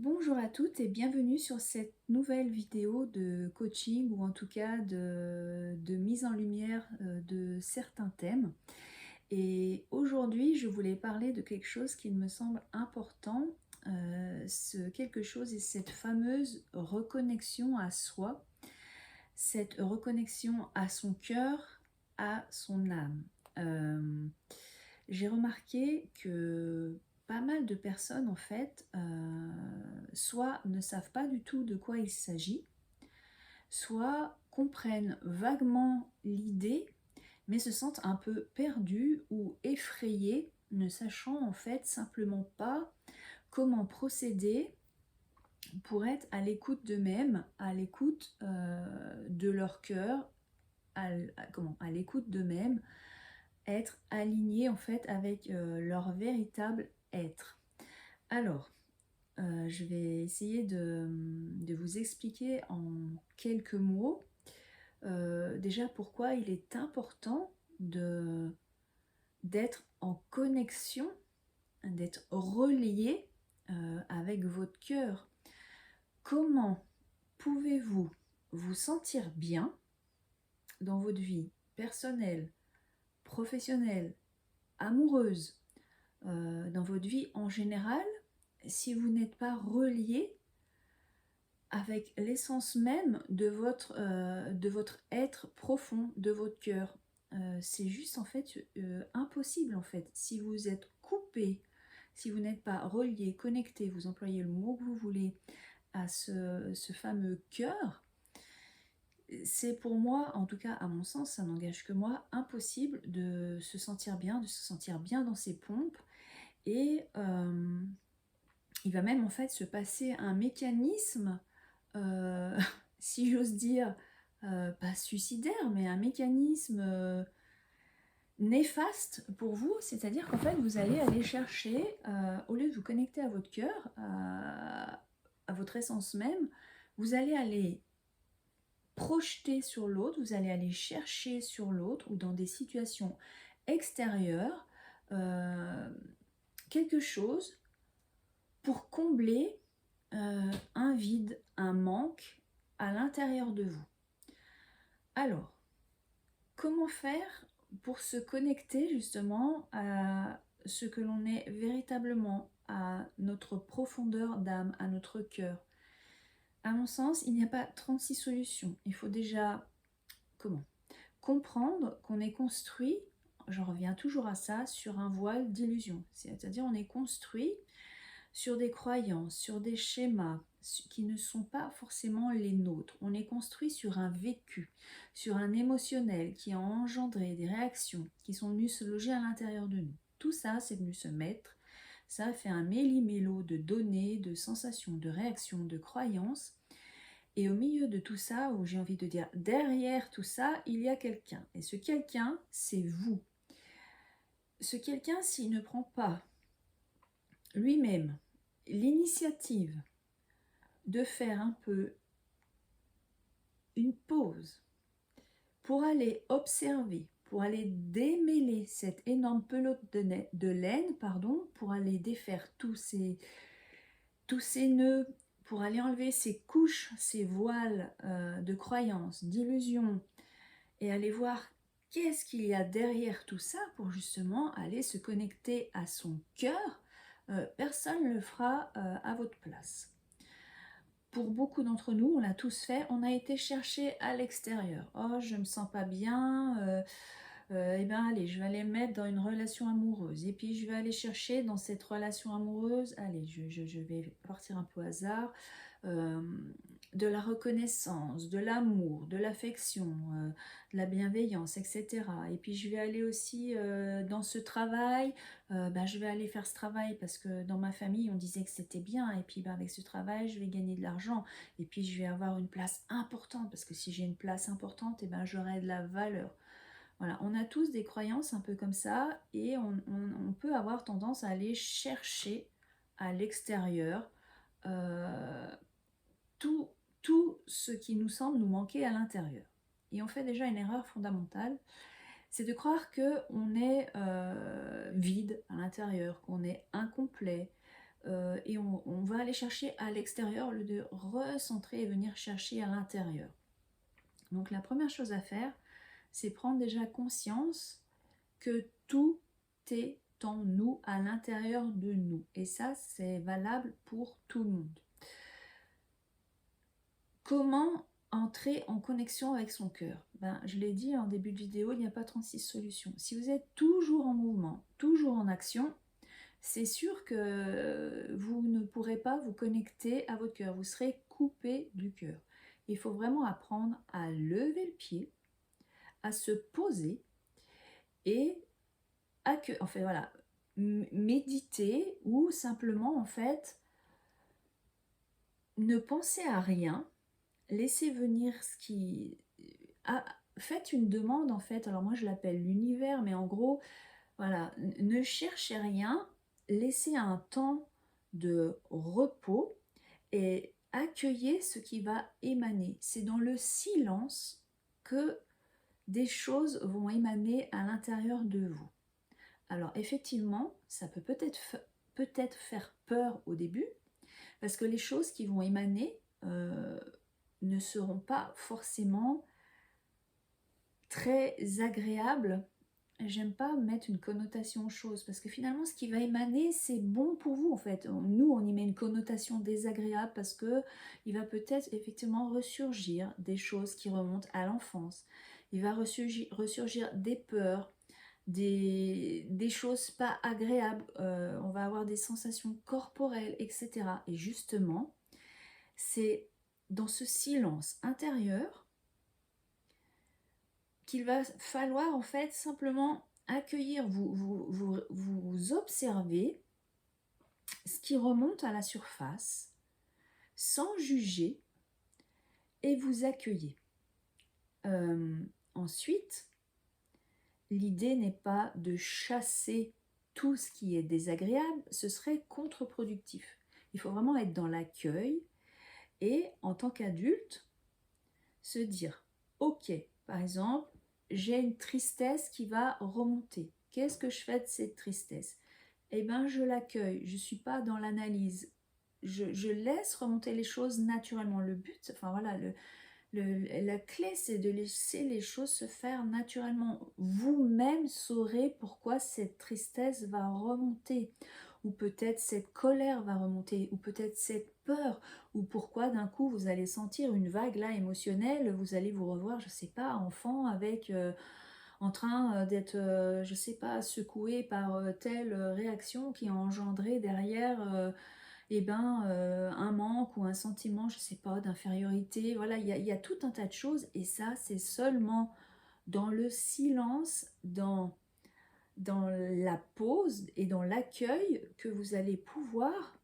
Bonjour à toutes et bienvenue sur cette nouvelle vidéo de coaching ou en tout cas de mise en lumière de certains thèmes. Et aujourd'hui, je voulais parler de quelque chose qui me semble important. Ce quelque chose est cette fameuse reconnexion à soi, cette reconnexion à son cœur, à son âme. Euh, j'ai remarqué que pas mal de personnes, en fait, soit ne savent pas du tout de quoi il s'agit, soit comprennent vaguement l'idée, mais se sentent un peu perdues ou effrayées, ne sachant en fait simplement pas comment procéder pour être à l'écoute d'eux-mêmes, à l'écoute de leur cœur, à l'écoute d'eux-mêmes, être alignés en fait avec leur véritable être. Alors, je vais essayer de vous expliquer en quelques mots déjà pourquoi il est important d'être en connexion, d'être relié avec votre cœur. Comment pouvez-vous vous sentir bien dans votre vie personnelle, professionnelle, amoureuse, dans votre vie en général, si vous n'êtes pas relié avec l'essence même de votre être profond, de votre cœur. C'est juste en fait impossible en fait. Si vous êtes coupé, si vous n'êtes pas relié, connecté, vous employez le mot que vous voulez à ce fameux cœur, c'est pour moi, en tout cas à mon sens, ça n'engage que moi, impossible de se sentir bien, de se sentir bien dans ses pompes. Et il va même en fait se passer un mécanisme, si j'ose dire, pas suicidaire, mais un mécanisme néfaste pour vous, c'est-à-dire qu'en fait vous allez aller chercher, au lieu de vous connecter à votre cœur, à votre essence même, vous allez aller projeter sur l'autre, vous allez aller chercher sur l'autre ou dans des situations extérieures quelque chose pour combler un vide, un manque à l'intérieur de vous. Alors, comment faire pour se connecter justement à ce que l'on est véritablement, à notre profondeur d'âme, à notre cœur? À mon sens, il n'y a pas 36 solutions. Il faut déjà comprendre qu'on est construit, j'en reviens toujours à ça, sur un voile d'illusion. C'est-à-dire on est construit sur des croyances, sur des schémas qui ne sont pas forcément les nôtres. On est construit sur un vécu, sur un émotionnel qui a engendré des réactions qui sont venues se loger à l'intérieur de nous. Tout ça, c'est venu se mettre, ça a fait un méli-mélo de données, de sensations, de réactions, de croyances. Et au milieu de tout ça, où j'ai envie de dire, derrière tout ça, il y a quelqu'un. Et ce quelqu'un, c'est vous. Ce quelqu'un, s'il ne prend pas lui-même l'initiative de faire un peu une pause pour aller observer, pour aller démêler cette énorme pelote de laine, pour aller défaire tous ces nœuds, pour aller enlever ces couches, ces voiles de croyances, d'illusions, et aller voir qu'est-ce qu'il y a derrière tout ça pour justement aller se connecter à son cœur. Personne ne le fera à votre place. Pour beaucoup d'entre nous, on l'a tous fait, on a été chercher à l'extérieur. Oh, je me sens pas bien, eh bien allez, je vais aller me mettre dans une relation amoureuse. Et puis je vais aller chercher dans cette relation amoureuse, allez, je vais partir un peu au hasard, euh, de la reconnaissance, de l'amour, de l'affection, de la bienveillance, etc. Et puis je vais aller aussi dans ce travail, je vais aller faire ce travail parce que dans ma famille on disait que c'était bien, et puis avec ce travail je vais gagner de l'argent, et puis je vais avoir une place importante parce que si j'ai une place importante, j'aurai de la valeur. Voilà, on a tous des croyances un peu comme ça, et on peut avoir tendance à aller chercher à l'extérieur euh, tout, tout ce qui nous semble nous manquer à l'intérieur. Et on fait déjà une erreur fondamentale, c'est de croire qu'on est vide à l'intérieur, qu'on est incomplet, et on va aller chercher à l'extérieur au lieu de recentrer et venir chercher à l'intérieur. Donc la première chose à faire, c'est prendre déjà conscience que tout est en nous, à l'intérieur de nous. Et ça, c'est valable pour tout le monde. Comment entrer en connexion avec son cœur? Je l'ai dit en début de vidéo, il n'y a pas 36 solutions. Si vous êtes toujours en mouvement, toujours en action, c'est sûr que vous ne pourrez pas vous connecter à votre cœur. Vous serez coupé du cœur. Il faut vraiment apprendre à lever le pied, à se poser et voilà, méditer ou simplement en fait ne penser à rien, laissez venir ce qui... faites une demande en fait, alors moi je l'appelle l'univers, mais en gros, voilà, ne cherchez rien, laissez un temps de repos et accueillez ce qui va émaner. C'est dans le silence que des choses vont émaner à l'intérieur de vous. Alors effectivement, ça peut peut-être faire peur au début, parce que les choses qui vont émaner ne seront pas forcément très agréables. J'aime pas mettre une connotation aux choses, parce que finalement ce qui va émaner c'est bon pour vous en fait. Nous on y met une connotation désagréable parce que il va peut-être effectivement ressurgir des choses qui remontent à l'enfance. Il va ressurgir des peurs, des choses pas agréables, on va avoir des sensations corporelles, etc. Et justement, c'est dans ce silence intérieur qu'il va falloir en fait simplement accueillir, vous observer ce qui remonte à la surface, sans juger, et vous accueillez. Ensuite, l'idée n'est pas de chasser tout ce qui est désagréable, ce serait contre-productif. Il faut vraiment être dans l'accueil et en tant qu'adulte, se dire, ok, par exemple, j'ai une tristesse qui va remonter. Qu'est-ce que je fais de cette tristesse? Eh bien, je l'accueille, je ne suis pas dans l'analyse. Je laisse remonter les choses naturellement. Le but, enfin voilà, la clé, c'est de laisser les choses se faire naturellement. Vous-même saurez pourquoi cette tristesse va remonter, ou peut-être cette colère va remonter, ou peut-être cette peur, ou pourquoi d'un coup vous allez sentir une vague là émotionnelle, vous allez vous revoir, je sais pas, enfant avec... en train d'être, je sais pas, secoué par telle réaction qui a engendré derrière un manque ou un sentiment, je sais pas, d'infériorité. Voilà, il y a tout un tas de choses et ça, c'est seulement dans le silence, dans la pause et dans l'accueil que vous allez pouvoir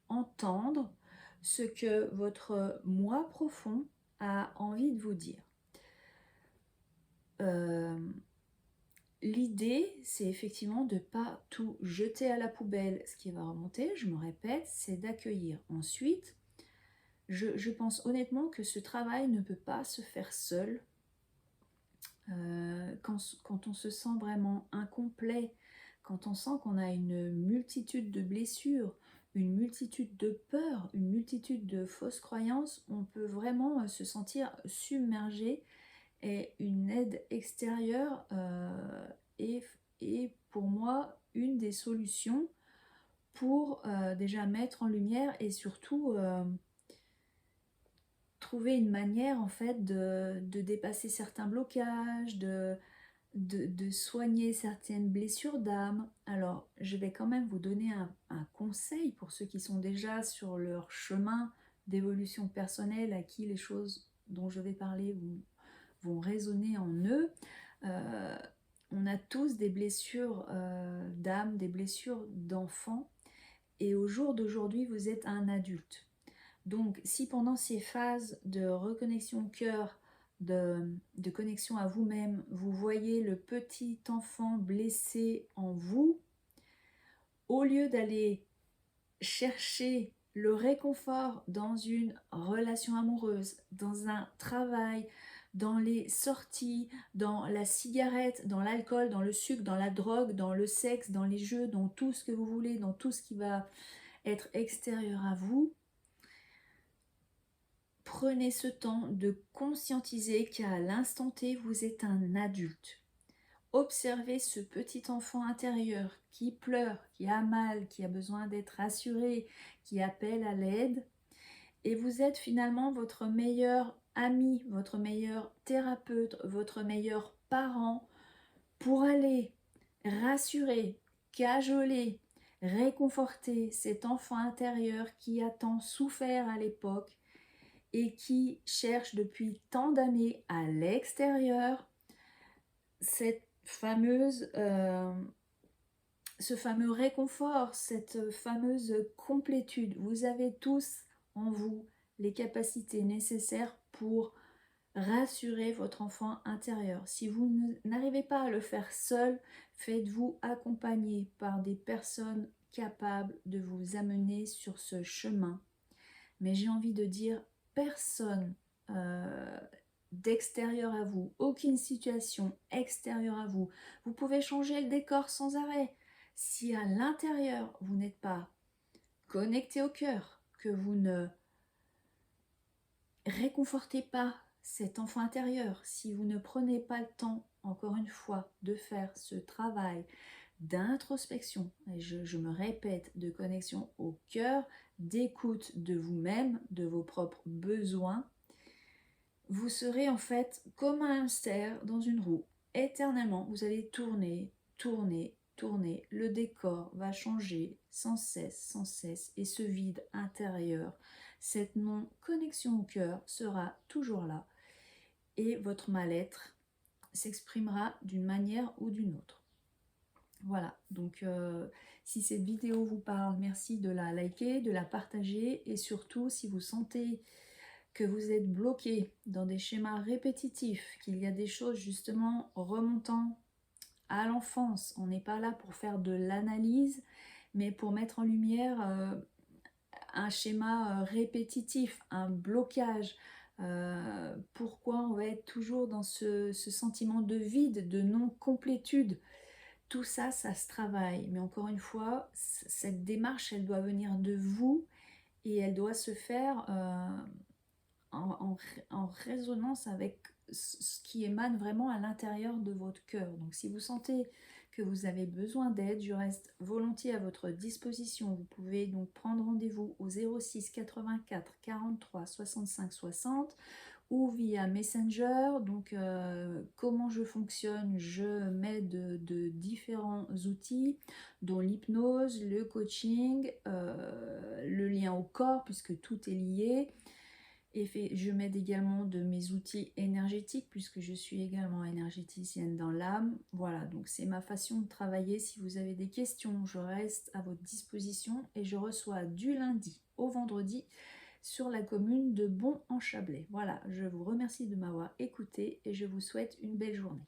entendre ce que votre moi profond a envie de vous dire. L'idée, c'est effectivement de ne pas tout jeter à la poubelle. Ce qui va remonter, je me répète, c'est d'accueillir. Ensuite, je pense honnêtement que ce travail ne peut pas se faire seul. Quand on se sent vraiment incomplet, quand on sent qu'on a une multitude de blessures, une multitude de peurs, une multitude de fausses croyances, on peut vraiment se sentir submergé et une aide extérieure est pour moi une des solutions pour déjà mettre en lumière et surtout trouver une manière en fait de dépasser certains blocages, de soigner certaines blessures d'âme. Alors je vais quand même vous donner un conseil pour ceux qui sont déjà sur leur chemin d'évolution personnelle, à qui les choses dont je vais parler vont résonner en eux. On a tous des blessures d'âme, des blessures d'enfant, et au jour d'aujourd'hui, vous êtes un adulte. Donc, si pendant ces phases de reconnexion au cœur, de connexion à vous-même, vous voyez le petit enfant blessé en vous, au lieu d'aller chercher le réconfort dans une relation amoureuse, dans un travail, dans les sorties, dans la cigarette, dans l'alcool, dans le sucre, dans la drogue, dans le sexe, dans les jeux, dans tout ce que vous voulez, dans tout ce qui va être extérieur à vous, prenez ce temps de conscientiser qu'à l'instant T, vous êtes un adulte. Observez ce petit enfant intérieur qui pleure, qui a mal, qui a besoin d'être rassuré, qui appelle à l'aide. Et vous êtes finalement votre meilleur ami, votre meilleur thérapeute, votre meilleur parent pour aller rassurer, cajoler, réconforter cet enfant intérieur qui a tant souffert à l'époque et qui cherche depuis tant d'années à l'extérieur cette fameuse, ce fameux réconfort, cette fameuse complétude. Vous avez tous en vous les capacités nécessaires pour rassurer votre enfant intérieur. Si vous n'arrivez pas à le faire seul, faites-vous accompagner par des personnes capables de vous amener sur ce chemin. Mais j'ai envie de dire, personne d'extérieur à vous, aucune situation extérieure à vous. Vous pouvez changer le décor sans arrêt. Si à l'intérieur, vous n'êtes pas connecté au cœur, que vous ne réconfortez pas cet enfant intérieur, si vous ne prenez pas le temps, encore une fois, de faire ce travail d'introspection, et je me répète, de connexion au cœur, d'écoute de vous-même, de vos propres besoins, vous serez en fait comme un hamster dans une roue. Éternellement, vous allez tourner, tourner, tourner. Le décor va changer sans cesse, et ce vide intérieur, cette non-connexion au cœur sera toujours là. Et votre mal-être s'exprimera d'une manière ou d'une autre. Voilà, donc si cette vidéo vous parle, merci de la liker, de la partager, et surtout si vous sentez que vous êtes bloqué dans des schémas répétitifs, qu'il y a des choses justement remontant à l'enfance, on n'est pas là pour faire de l'analyse, mais pour mettre en lumière un schéma répétitif, un blocage. Pourquoi on va être toujours dans ce sentiment de vide, de non-complétude. Tout ça, ça se travaille. Mais encore une fois, cette démarche, elle doit venir de vous et elle doit se faire en résonance avec ce qui émane vraiment à l'intérieur de votre cœur. Donc si vous sentez que vous avez besoin d'aide, je reste volontiers à votre disposition. Vous pouvez donc prendre rendez-vous au 06 84 43 65 60 ou via Messenger. Donc comment je fonctionne, je mets de différents outils dont l'hypnose, le coaching, le lien au corps puisque tout est lié. Et je m'aide également de mes outils énergétiques puisque je suis également énergéticienne dans l'âme. Voilà, donc c'est ma façon de travailler. Si vous avez des questions, je reste à votre disposition et je reçois du lundi au vendredi sur la commune de Bon-en-Chablais. Voilà, je vous remercie de m'avoir écouté et je vous souhaite une belle journée.